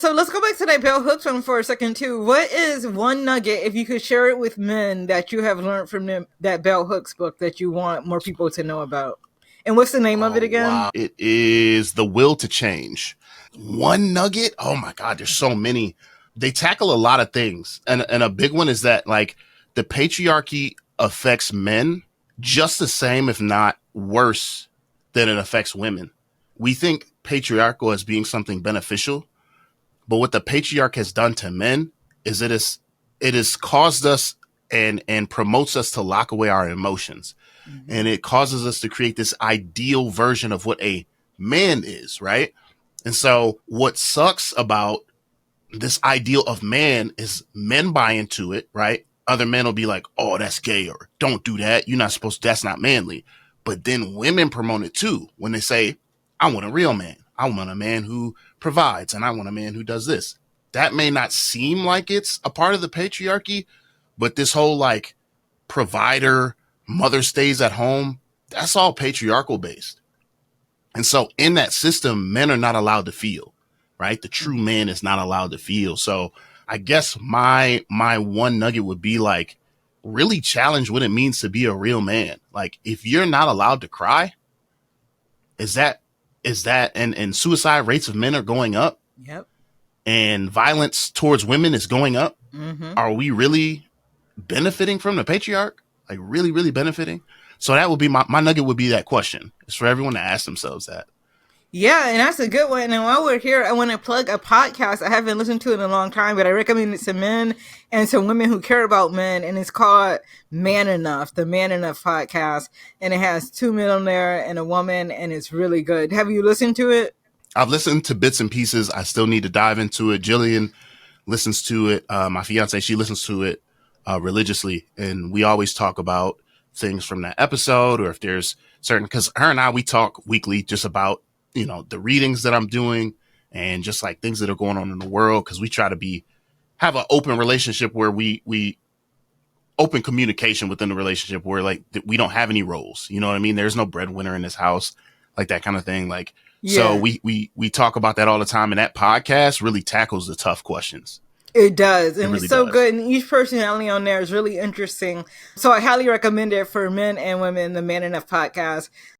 So let's go back to that bell hooks one for a second too. What is one nugget, if you could share it with men, that you have learned from that bell hooks book that you want more people to know about? And what's the name of it Oh, again? wow. It is The Will to Change. One nugget? Oh my God, there's so many. They tackle a lot of things. And a big one is that like the patriarchy affects men just the same, if not worse, than it affects women. We think patriarchal as being something beneficial, but what the patriarch has done to men is it has caused us and promotes us to lock away our emotions. Mm-hmm. And it causes us to create this ideal version of what a man is, right? And so what sucks about this ideal of man is men buy into it, right? Other men will be like, oh, that's gay, or don't do that. You're not supposed to, that's not manly. But then women promote it too when they say, I want a real man. I want a man who provides, and I want a man who does this. That may not seem like it's a part of the patriarchy, but this whole like provider, mother stays at home, that's all patriarchal based. And so in that system, men are not allowed to feel, right? The true man is not allowed to feel. So I guess my one nugget would be like, really challenge what it means to be a real man. Like if you're not allowed to cry, is that and suicide rates of men are going up. Yep. And violence towards women is going up. Mm-hmm. Are we really benefiting from the patriarch? Like really, really benefiting? So that would be my nugget would be that question. It's for everyone to ask themselves that. Yeah, and that's a good one. And while we're here, I want to plug a podcast. I haven't listened to it in a long time, but I recommend it to men and to women who care about men. And it's called Man Enough, the Man Enough podcast. And it has two men on there and a woman, and it's really good. Have you listened to it? I've listened to bits and pieces. I still need to dive into it. Jillian listens to it. My fiance, she listens to it religiously. And we always talk about things from that episode, or if there's certain, because her and I, we talk weekly just about, you know, the readings that I'm doing and just like things that are going on in the world. Cause we try to have an open relationship where we open communication within the relationship where like we don't have any roles. You know what I mean? There's no breadwinner in this house, like that kind of thing. Like, Yeah. so we talk about that all the time. And that podcast really tackles the tough questions. It does. And It really it's so does. good. And each personality on there is really interesting. So I highly recommend it for men and women, the Man Enough podcast.